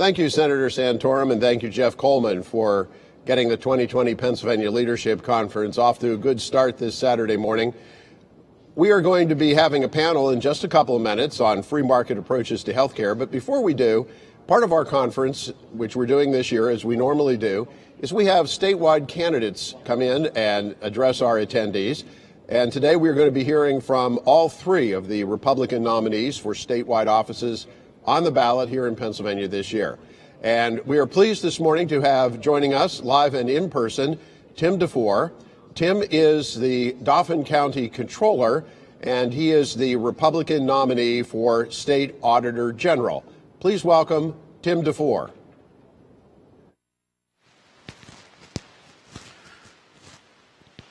Thank you, Senator Santorum, and thank you, Jeff Coleman, for getting the 2020 Pennsylvania Leadership Conference off to a good start this Saturday morning. We are going to be having a panel in just a couple of minutes on free market approaches to healthcare. But before we do, part of our conference, which we're doing this year, as we normally do, is we have statewide candidates come in and address our attendees. And today we're going to be hearing from all three of the Republican nominees for statewide offices on the ballot here in Pennsylvania this year. And we are pleased this morning to have joining us live and in person Tim DeFoor. Tim is the Dauphin County Controller, and he is the Republican nominee for State Auditor General. Please welcome Tim DeFoor.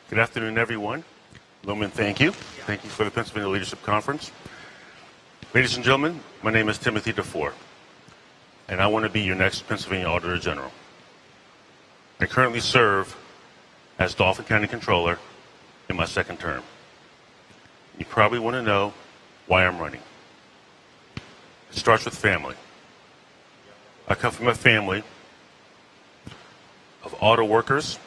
Good afternoon, everyone. Loman, thank you. Thank you for the Pennsylvania Leadership Conference. Ladies and gentlemen, my name is Timothy DeFoor, and I want to be your next Pennsylvania Auditor General. I currently serve as Dauphin County Controller in my second term. You probably want to know why I'm running. It starts with family. I come from a family of auto workers,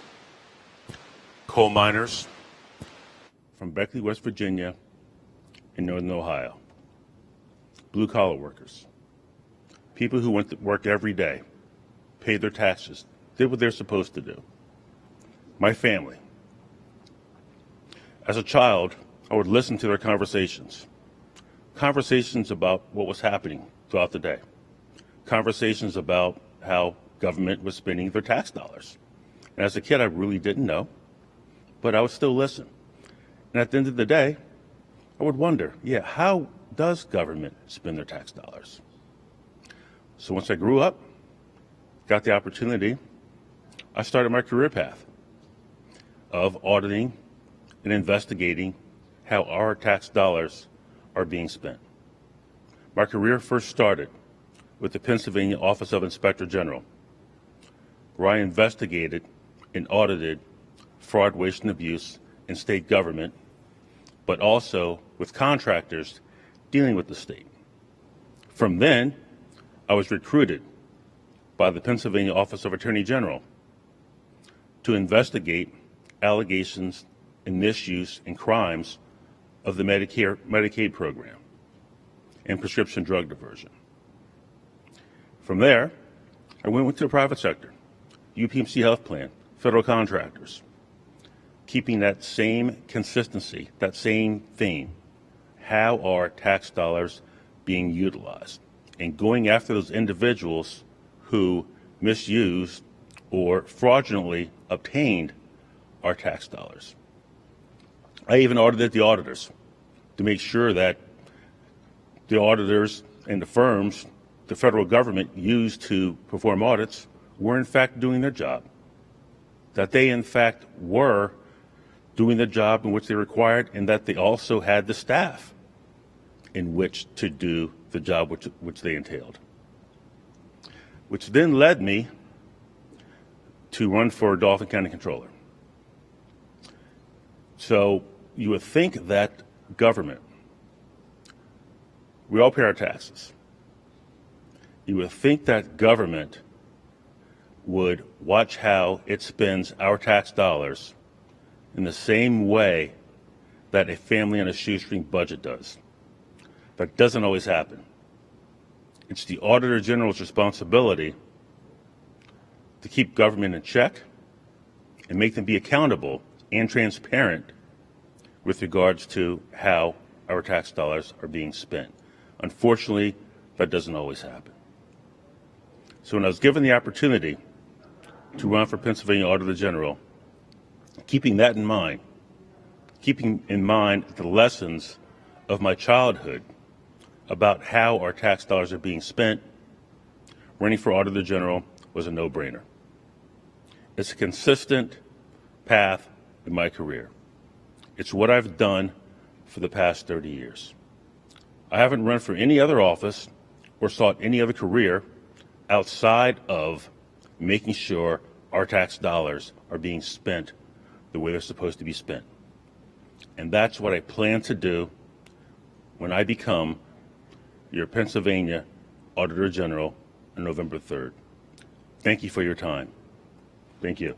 coal miners from Beckley, West Virginia, and Northern Ohio. Blue-collar workers, people who went to work every day, paid their taxes, did what they're supposed to do. My family. As a child, I would listen to their conversations about what was happening throughout the day, conversations about how government was spending their tax dollars. And as a kid, I really didn't know, but I would still listen. And at the end of the day, I would wonder, how does government spend their tax dollars? So once I grew up, got the opportunity, I started my career path of auditing and investigating how our tax dollars are being spent. My career first started with the Pennsylvania Office of Inspector General, where I investigated and audited fraud, waste, and abuse in state government, but also with contractors dealing with the state. From then, I was recruited by the Pennsylvania Office of Attorney General to investigate allegations and misuse and crimes of the Medicaid program and prescription drug diversion. From there, I went to the private sector, UPMC Health Plan, federal contractors, keeping that same consistency, that same theme. How are tax dollars being utilized? And going after those individuals who misused or fraudulently obtained our tax dollars. I even audited the auditors to make sure that the auditors and the firms the federal government used to perform audits were in fact doing their job, that they in fact were doing the job in which they required, and that they also had the staff in which to do the job which they entailed. Which then led me to run for Dauphin County Controller. So you would think that government, we all pay our taxes. You would think that government would watch how it spends our tax dollars in the same way that a family on a shoestring budget does. That doesn't always happen. It's the Auditor General's responsibility to keep government in check and make them be accountable and transparent with regards to how our tax dollars are being spent. Unfortunately, that doesn't always happen. So when I was given the opportunity to run for Pennsylvania Auditor General, keeping that in mind, keeping in mind the lessons of my childhood about how our tax dollars are being spent, running for Auditor General was a no-brainer. It's a consistent path in my career. It's what I've done for the past 30 years. I haven't run for any other office or sought any other career outside of making sure our tax dollars are being spent the way they're supposed to be spent. And that's what I plan to do when I become your Pennsylvania Auditor General on November 3rd. Thank you for your time. Thank you.